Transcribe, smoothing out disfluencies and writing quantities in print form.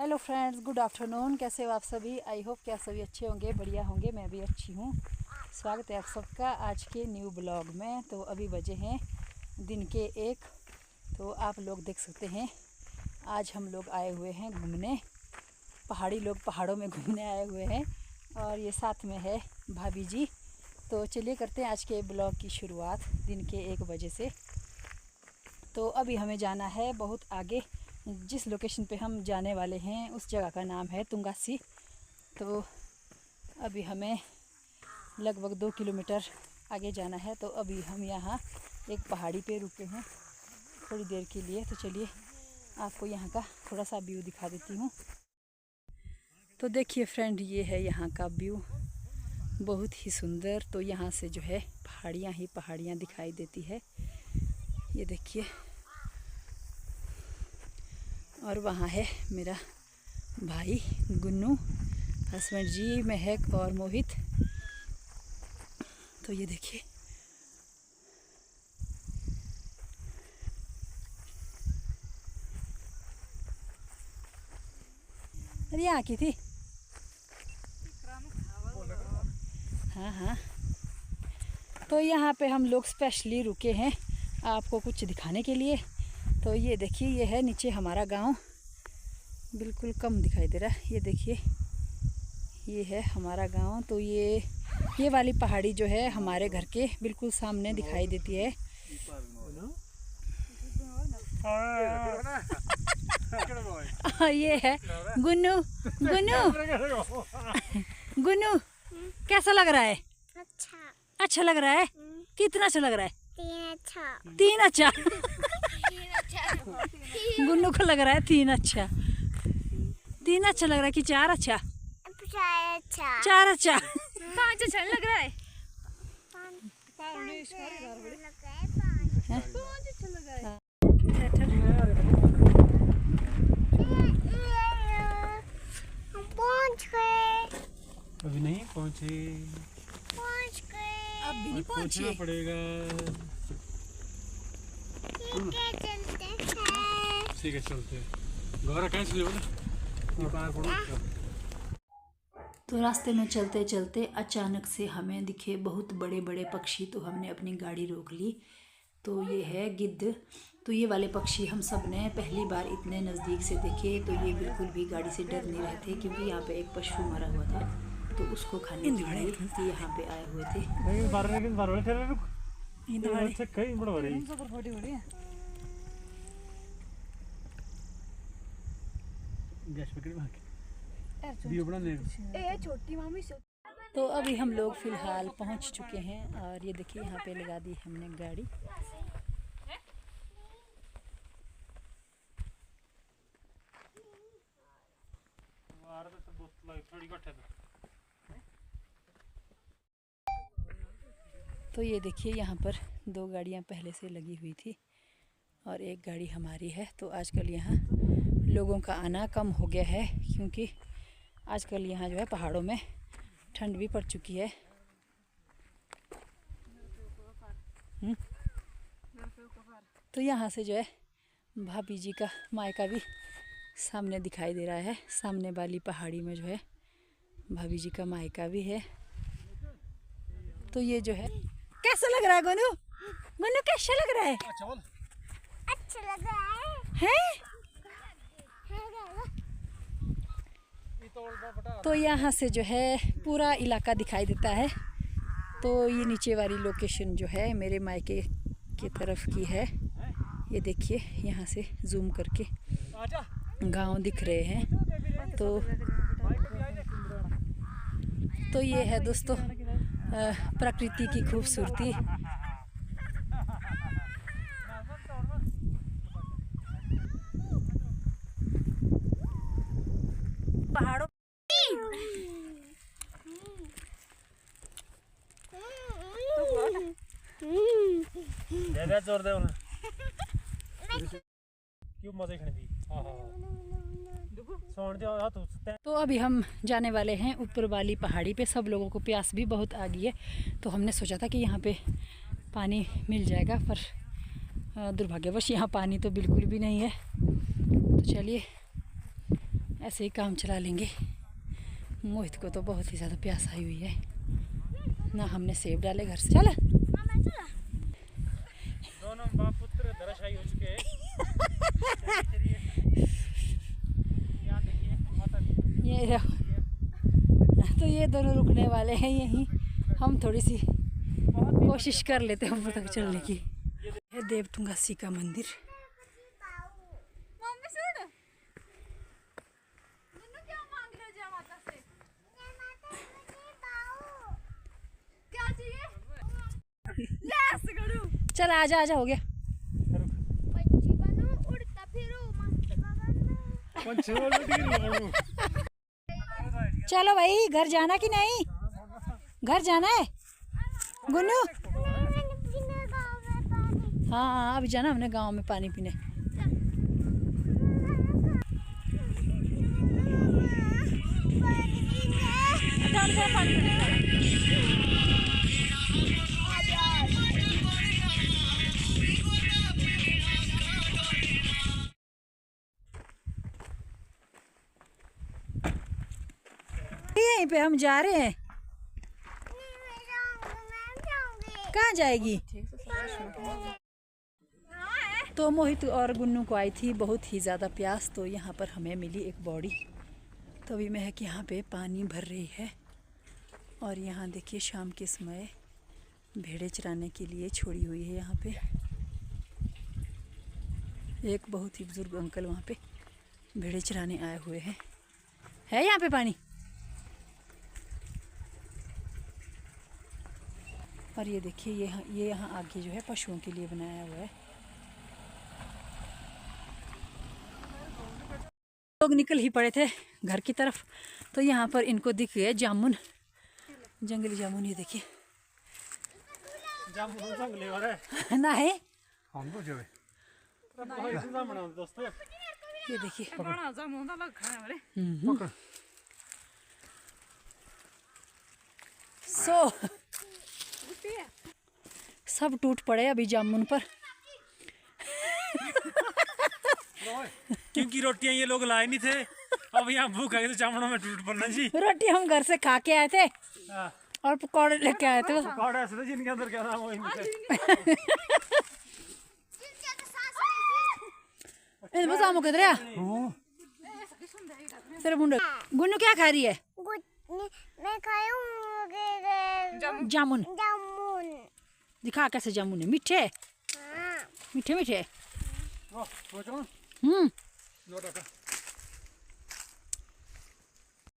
Hello friends, good afternoon. कैसे हो आप सभी? आई होप कि आप सभी अच्छे होंगे, बढ़िया होंगे। मैं भी अच्छी हूँ। स्वागत है आप सबका आज के न्यू ब्लॉग में। तो अभी बजे हैं दिन के 1। तो आप लोग देख सकते हैं आज हम लोग आए हुए हैं घूमने। पहाड़ी लोग पहाड़ों में घूमने आए हुए हैं और ये साथ में है भाभी जी। तो चलिए करते हैं आज के ब्लॉग की शुरुआत दिन के 1 बजे से। तो अभी हमें जाना है बहुत आगे। जिस लोकेशन पे हम जाने वाले हैं उस जगह का नाम है तुंगासी। तो अभी हमें लगभग 2 किलोमीटर आगे जाना है। तो अभी हम यहाँ एक पहाड़ी पे रुके हैं थोड़ी देर के लिए। तो चलिए आपको यहाँ का थोड़ा सा व्यू दिखा देती हूँ। तो देखिए फ्रेंड, ये है यहाँ का व्यू, बहुत ही सुंदर। तो यहाँ से जो है पहाड़ियाँ ही पहाड़ियाँ दिखाई देती है, ये देखिए। और वहाँ है मेरा भाई गुन्नू, हस्बैंड जी महक और मोहित। तो ये देखिए, अरे यहाँ की थी। हाँ हाँ। तो यहाँ पे हम लोग स्पेशली रुके हैं आपको कुछ दिखाने के लिए। तो ये देखिए, ये है नीचे हमारा गांव, बिल्कुल कम दिखाई दे रहा है। ये देखिए, ये है हमारा गांव। तो ये वाली पहाड़ी जो है हमारे घर के बिल्कुल सामने दिखाई देती है। ये है गुन्नू। गुन्नू गुन्नू कैसा लग रहा है? अच्छा लग रहा है। कितना अच्छा लग रहा है? 3 अच्छा। गुन्नू को लग रहा है 3 अच्छा। 3 अच्छा लग रहा है कि 4 अच्छा? 4 अच्छा। 5 अच्छा लग रहा है। अभी नहीं पहुँचे। अब भी नहीं पहुँचे। पड़ेगा। ठीक है, चलते हैं। घोड़ा कैसे तो रास्ते में चलते चलते अचानक से हमें दिखे बहुत बड़े बड़े पक्षी। तो हमने अपनी गाड़ी रोक ली। तो ये है गिद्ध। तो ये वाले पक्षी हम सब ने पहली बार इतने नज़दीक से देखे। तो ये बिल्कुल भी गाड़ी से डर नहीं रहे थे, क्योंकि यहाँ पे एक पशु मरा हुआ था, तो उसको खाने के लिए यहाँ पे आए हुए थे। तो अभी हम लोग फिलहाल पहुँच चुके हैं और ये देखिए यहाँ पे लगा दी हमने गाड़ी। तो ये देखिए, यहाँ पर 2 गाड़ियाँ पहले से लगी हुई थी और एक गाड़ी हमारी है। तो आजकल यहाँ लोगों का आना कम हो गया है, क्योंकि आजकल यहाँ जो है पहाड़ों में ठंड भी पड़ चुकी है। तो यहाँ से जो है भाभी जी का मायका भी सामने दिखाई दे रहा है। सामने वाली पहाड़ी में जो है भाभी जी का मायका भी है। तो ये जो है, कैसा लग रहा है गोनू? गोनू कैसा लग रहा है? अच्छा लग रहा है? तो यहाँ से जो है पूरा इलाका दिखाई देता है। तो ये नीचे वाली लोकेशन जो है मेरे मायके की तरफ की है। ये देखिए, यहाँ से जूम करके गांव दिख रहे हैं। तो ये है दोस्तों प्रकृति की खूबसूरती। पहाड़ों जोर दे क्यों मजे खड़ी। तो अभी हम जाने वाले हैं ऊपर वाली पहाड़ी पे। सब लोगों को प्यास भी बहुत आ गई है, तो हमने सोचा था कि यहाँ पे पानी मिल जाएगा, पर दुर्भाग्यवश यहाँ पानी तो बिल्कुल भी नहीं है। तो चलिए ऐसे ही काम चला लेंगे। मोहित को तो बहुत ही ज़्यादा प्यास आई हुई है ना, हमने सेब डाले घर से। चला दोनों बाप पुत्र धराशायी हो चुके हैं। यहाँ देखिए माता ये रहो, तो ये दोनों रुकने वाले हैं यहीं। हम थोड़ी सी कोशिश कर लेते हैं ऊपर तक चलने की। है देवतुंगासी का मंदिर। चल आजा आजा, हो गया। चलो भाई, घर जाना कि नहीं? घर जाना है गुन्नू? हाँ अभी जाना हमने गांव में पानी पीने। यहीं पे हम जा रहे हैं। कहाँ जाएगी? तो मोहित और गुन्नू को आई थी बहुत ही ज़्यादा प्यास, तो यहाँ पर हमें मिली एक बॉडी। तो अभी महक यहाँ पे पानी भर रही है। और यहाँ देखिए शाम के समय भेड़े चराने के लिए छोड़ी हुई है यहाँ पे। एक बहुत ही बुजुर्ग अंकल वहाँ पे भेड़े चराने आए हुए हैं। है यहाँ पे पानी। और ये देखिए ये यहाँ आगे जो है पशुओं के लिए बनाया हुआ है। लोग निकल ही पड़े थे घर की तरफ, तो यहाँ पर इनको दिख गए जामुन, जंगली जामुन। ये देखिए जामुन जंगली हो रहा है ना है। हम तो जो है दोस्तों, ये देखिए सो सब टूट पड़े अभी जामुन पर। क्योंकि रोटियां ये लोग लाए नहीं थे, अब यहाँ भूख आई तो जामुनों में टूट पड़ना जी। रोटी हम घर से खा के आए थे और पकौड़े लेके आए थे। पकौड़े ऐसे थे जिनके अंदर क्या नाम वो किधर तेरे मुंडे। गुन्नू क्या खा रही है? मैं खाऊं जामुन। जामुन। दिखा कैसे जामुन है। मीठे हाँ। मीठे मीठे। वो हम्म। नोट